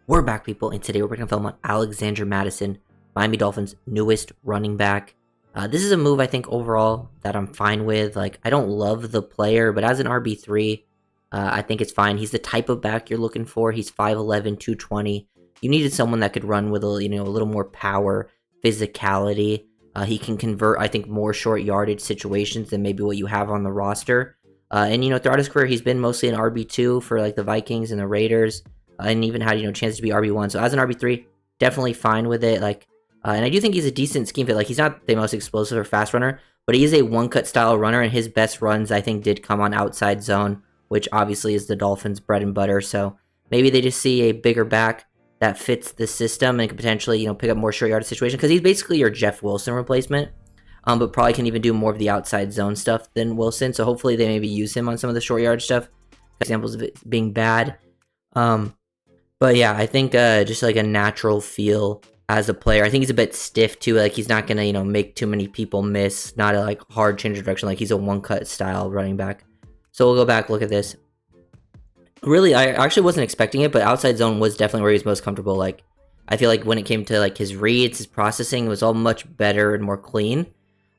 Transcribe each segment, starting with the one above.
We're back, people, and today we're going to film on Alexander Mattison, Miami Dolphins' newest running back. This is a move I think overall that I'm fine with. Like, I don't love the player, but as an RB3, I think it's fine. He's the type of back you're looking for. He's 5'11", 220. You needed someone that could run with a little more power, physicality. He can convert, I think, more short yardage situations than maybe what you have on the roster. And throughout his career, he's been mostly an RB2 for like the Vikings and the Raiders. And even had chances to be RB1. So as an RB3, definitely fine with it. And I do think he's a decent scheme fit. Like, he's not the most explosive or fast runner, but he is a one-cut style runner, and his best runs I think did come on outside zone, which obviously is the Dolphins' bread and butter. So maybe they just see a bigger back that fits the system and could potentially pick up more short yardage situation, because he's basically your Jeff Wilson replacement. But probably can even do more of the outside zone stuff than Wilson. So hopefully they maybe use him on some of the short yardage stuff. Examples of it being bad. But yeah, I think just like a natural feel as a player. I think he's a bit stiff too. Like, he's not gonna make too many people miss. Not a like hard change of direction. Like, he's a one cut style running back. So we'll go back, look at this. Really, I actually wasn't expecting it, but outside zone was definitely where he was most comfortable. Like, I feel like when it came to like his reads, his processing, it was all much better and more clean.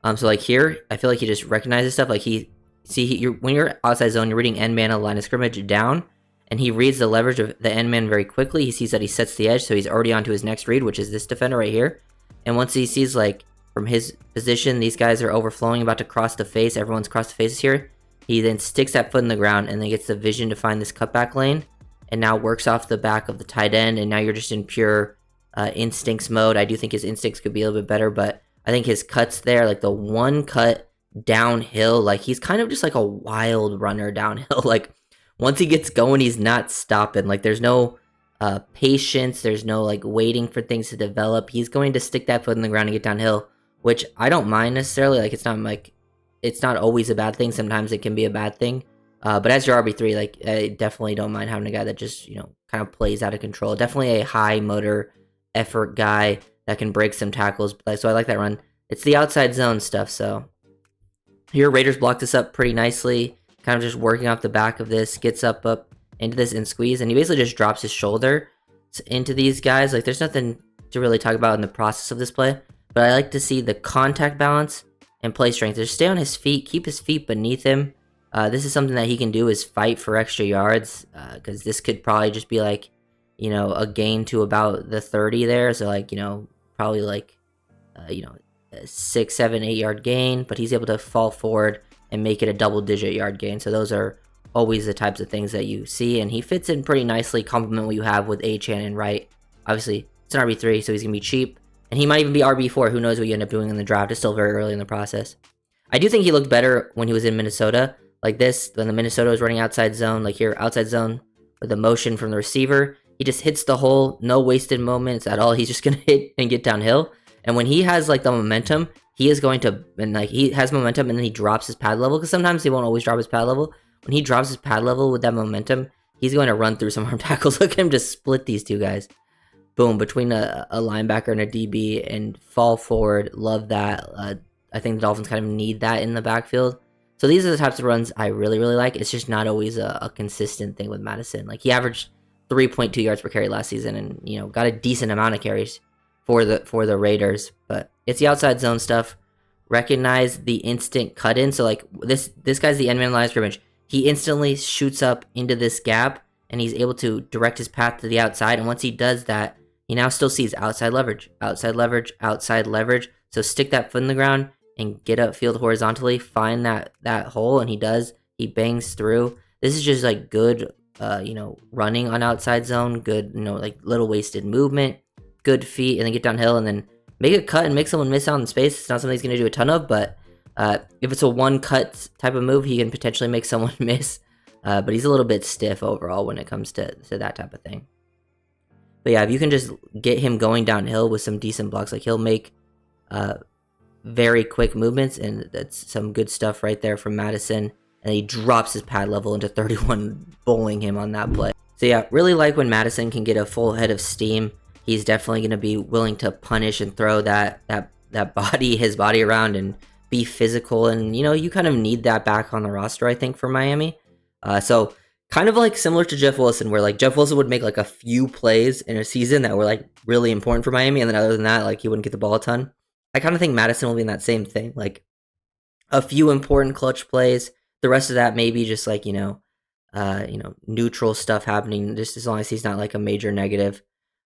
So like here, I feel like he just recognizes stuff. Like when you're outside zone, you're reading end man of the line of scrimmage down. And he reads the leverage of the end man very quickly. He sees that he sets the edge, so he's already onto his next read, which is this defender right here. And once he sees, like, from his position, these guys are overflowing, about to cross the face. Everyone's crossed the faces here. He then sticks that foot in the ground and then gets the vision to find this cutback lane. And now works off the back of the tight end. And now you're just in pure instincts mode. I do think his instincts could be a little bit better, but I think his cuts there, like the one cut downhill, like he's kind of just like a wild runner downhill. Like, once he gets going, he's not stopping. Like, there's no patience. There's no, like, waiting for things to develop. He's going to stick that foot in the ground and get downhill, which I don't mind necessarily. Like, it's not always a bad thing. Sometimes it can be a bad thing. But as your RB3, like, I definitely don't mind having a guy that just, kind of plays out of control. Definitely a high motor effort guy that can break some tackles. So I like that run. It's the outside zone stuff. So here, Raiders block this up pretty nicely. Kind of just working off the back of this, gets up into this and squeeze, and he basically just drops his shoulder into these guys. Like, there's nothing to really talk about in the process of this play, but I like to see the contact balance and play strength. Just stay on his feet, keep his feet beneath him. This is something that he can do, is fight for extra yards, because this could probably just be like, a gain to about the 30 there. So like, probably like, a 6, 7, 8 yard gain, but he's able to fall forward and make it a double-digit yard gain. So those are always the types of things that you see, and he fits in pretty nicely, complement what you have with Achane and Wright. Obviously, it's an RB3, so he's going to be cheap, and he might even be RB4. Who knows what you end up doing in the draft? It's still very early in the process. I do think he looked better when he was in Minnesota. Like this, when the Minnesota was running outside zone, like here, outside zone with the motion from the receiver, he just hits the hole, no wasted moments at all. He's just going to hit and get downhill, and when he has like the momentum, he is going to, and like he has momentum and then he drops his pad level, because sometimes he won't always drop his pad level. When he drops his pad level with that momentum, he's going to run through some arm tackles. Look at him just split these two guys. Boom, between a linebacker and a DB and fall forward. Love that. I think the Dolphins kind of need that in the backfield. So these are the types of runs I really, really like. It's just not always a consistent thing with Mattison. Like, he averaged 3.2 yards per carry last season and, got a decent amount of carries for the Raiders, but it's the outside zone stuff. Recognize the instant cut in. So like this guy's the end man line of scrimmage. He instantly shoots up into this gap and he's able to direct his path to the outside. And once he does that, he now still sees outside leverage, outside leverage, outside leverage. So stick that foot in the ground and get upfield horizontally, find that hole, and he does. He bangs through. This is just like good, running on outside zone. Good, like little wasted movement. Good feet, and then get downhill and then make a cut and make someone miss out in space. It's not something he's going to do a ton of, but if it's a one cut type of move, he can potentially make someone miss. But he's a little bit stiff overall when it comes to that type of thing. But yeah, if you can just get him going downhill with some decent blocks, like he'll make very quick movements, and that's some good stuff right there from Mattison. And he drops his pad level into 31, bowling him on that play. So yeah, really like when Mattison can get a full head of steam. He's definitely going to be willing to punish and throw his body around and be physical. And, you kind of need that back on the roster, I think, for Miami. So kind of like similar to Jeff Wilson, where like Jeff Wilson would make like a few plays in a season that were like really important for Miami, and then other than that, like he wouldn't get the ball a ton. I kind of think Mattison will be in that same thing, like a few important clutch plays. The rest of that maybe just like neutral stuff happening, just as long as he's not like a major negative.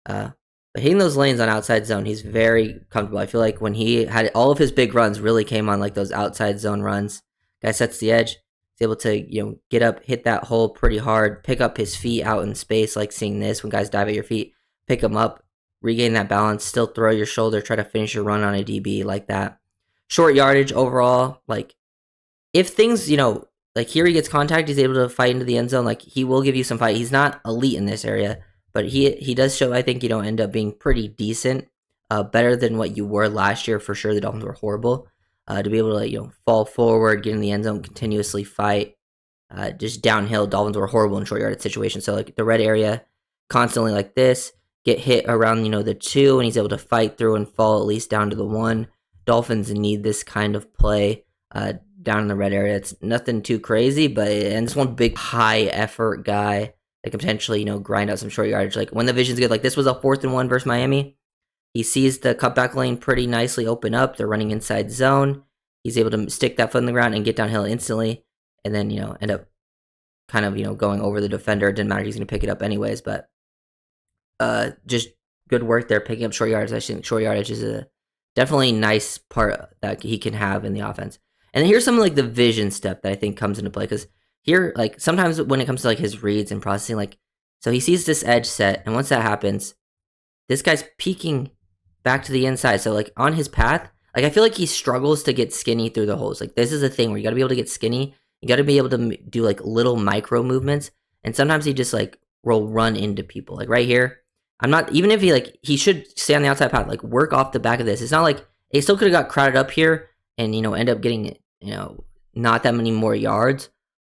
But hitting those lanes on outside zone, he's very comfortable. I feel like when he had all of his big runs, really came on like those outside zone runs. Guy sets the edge. He's able to get up, hit that hole pretty hard, pick up his feet out in space, like seeing this when guys dive at your feet, pick them up, regain that balance, still throw your shoulder, try to finish your run on a DB like that. Short yardage overall, like if things, like here he gets contact, he's able to fight into the end zone. Like he will give you some fight. He's not elite in this area, but he does show, I think, end up being pretty decent, better than what you were last year for sure. The Dolphins were horrible. To be able to fall forward, get in the end zone, continuously fight, just downhill. Dolphins were horrible in short yardage situations. So like the red area, constantly like this, get hit around the 2, and he's able to fight through and fall at least down to the 1. Dolphins need this kind of play down in the red area. It's nothing too crazy, but and it's one big high effort guy that can potentially grind out some short yardage. Like when the vision's good, like this was a 4th and 1 versus Miami. He sees the cutback lane pretty nicely open up. They're running inside zone. He's able to stick that foot in the ground and get downhill instantly, and then end up kind of going over the defender. It didn't matter. He's going to pick it up anyways, but just good work there picking up short yardage. I think short yardage is a definitely nice part that he can have in the offense. And here's some like the vision step that I think comes into play, because here, like sometimes when it comes to like his reads and processing, like so he sees this edge set, and once that happens, this guy's peeking back to the inside. So like on his path, like I feel like he struggles to get skinny through the holes. Like this is a thing where you got to be able to get skinny. You got to be able to do like little micro movements, and sometimes he just like will run into people. Like right here, I'm not, even if he should stay on the outside path, like work off the back of this. It's not like he still could have got crowded up here and end up getting not that many more yards,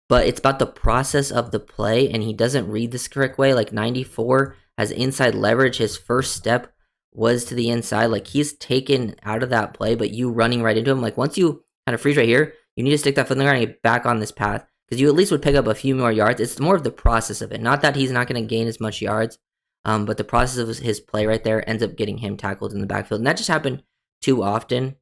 but it's about the process of the play, and he doesn't read this correct way. Like 94 has inside leverage. His first step was to the inside. Like he's taken out of that play, but you running right into him. Like once you kind of freeze right here, you need to stick that foot in the ground and get back on this path, because you at least would pick up a few more yards. It's more of the process of it. Not that he's not going to gain as much yards, but the process of his play right there ends up getting him tackled in the backfield. And that just happened too often.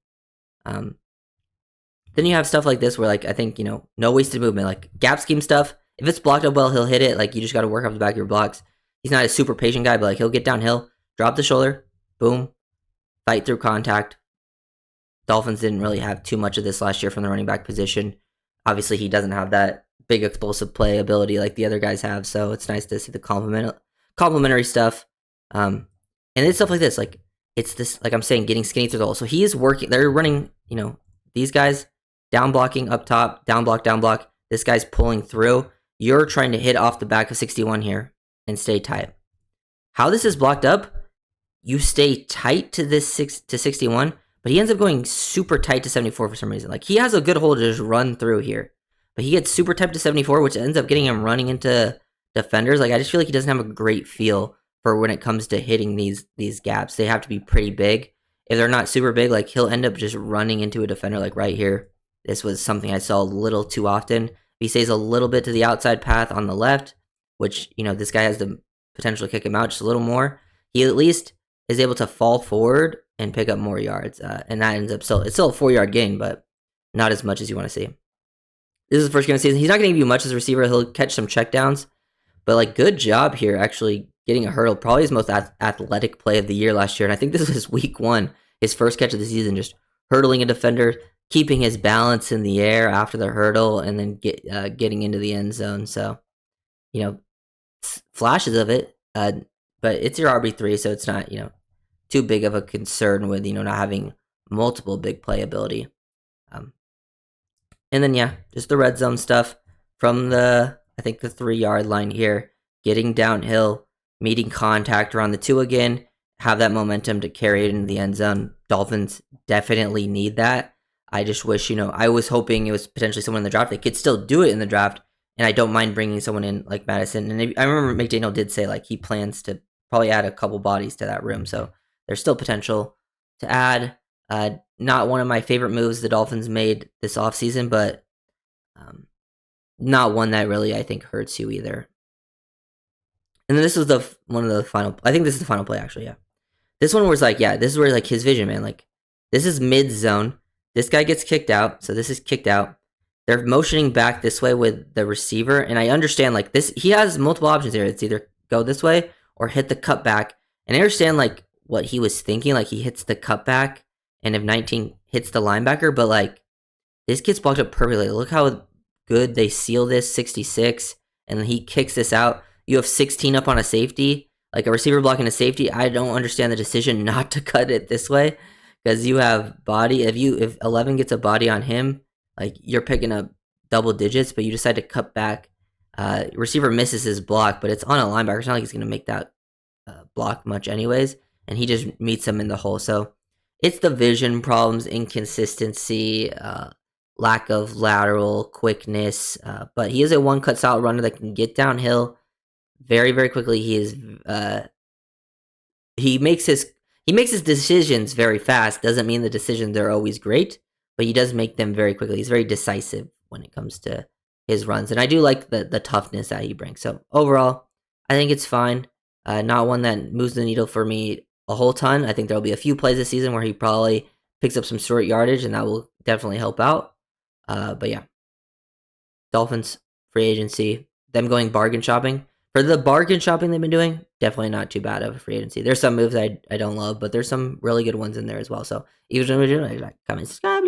Then you have stuff like this where, like, I think, no wasted movement. Like, gap scheme stuff, if it's blocked up well, he'll hit it. Like, you just got to work off the back of your blocks. He's not a super patient guy, but, like, he'll get downhill, drop the shoulder, boom, fight through contact. Dolphins didn't really have too much of this last year from the running back position. Obviously, he doesn't have that big explosive play ability like the other guys have, so it's nice to see the complementary stuff. And it's stuff like this. Like, it's this, like I'm saying, getting skinny through the hole. So he is working. They're running, these guys down blocking up top, down block. This guy's pulling through. You're trying to hit off the back of 61 here and stay tight. How this is blocked up, you stay tight to this 61, but he ends up going super tight to 74 for some reason. Like he has a good hole to just run through here, but he gets super tight to 74, which ends up getting him running into defenders. Like I just feel like he doesn't have a great feel for when it comes to hitting these gaps. They have to be pretty big. If they're not super big, like he'll end up just running into a defender, like right here. This was something I saw a little too often. He stays a little bit to the outside path on the left, which, this guy has the potential to kick him out just a little more. He at least is able to fall forward and pick up more yards. And that ends up it's still a 4-yard gain, but not as much as you want to see. This is the first game of the season. He's not going to give you much as a receiver. He'll catch some checkdowns, but like good job here actually getting a hurdle. Probably his most athletic play of the year last year. And I think this was his week 1, his first catch of the season, just hurdling a defender, keeping his balance in the air after the hurdle, and then getting into the end zone. So, flashes of it, but it's your RB3, so it's not, too big of a concern with, not having multiple big playability. And then, just the red zone stuff from I think the 3-yard line here, getting downhill, meeting contact around the 2 again, have that momentum to carry it into the end zone. Dolphins definitely need that. I just wish, I was hoping it was potentially someone in the draft. They could still do it in the draft, and I don't mind bringing someone in like Mattison. And I remember McDaniel did say like he plans to probably add a couple bodies to that room, so there's still potential to add. Not one of my favorite moves the Dolphins made this offseason, but not one that really, I think, hurts you either. And then this was one of the final. I think this is the final play, actually. Yeah, this one was like, yeah, this is where like his vision, man. Like, this is mid zone. This guy gets kicked out, so this is kicked out. They're motioning back this way with the receiver, and I understand like this. He has multiple options here. It's either go this way or hit the cutback. And I understand like what he was thinking. Like he hits the cutback, and if 19 hits the linebacker, but like this gets blocked up perfectly. Look how good they seal this 66, and then he kicks this out. You have 16 up on a safety, like a receiver blocking a safety. I don't understand the decision not to cut it this way because you have body. If 11 gets a body on him, like you're picking up double digits, but you decide to cut back. Receiver misses his block, but it's on a linebacker. It's not like he's going to make that block much anyways, and he just meets him in the hole. So it's the vision problems, inconsistency, lack of lateral quickness, but he is a one-cut style runner that can get downhill very, very quickly. He makes his decisions very fast. Doesn't mean the decisions are always great, but he does make them very quickly. He's very decisive when it comes to his runs, and I do like the toughness that he brings. So overall, I think it's fine. Not one that moves the needle for me a whole ton. I think there'll be a few plays this season where he probably picks up some short yardage, and that will definitely help out. But yeah, Dolphins free agency, them going bargain shopping. For the bargain shopping they've been doing, definitely not too bad of a free agency. There's some moves I don't love, but there's some really good ones in there as well. So even if you're doing, comment, subscribe.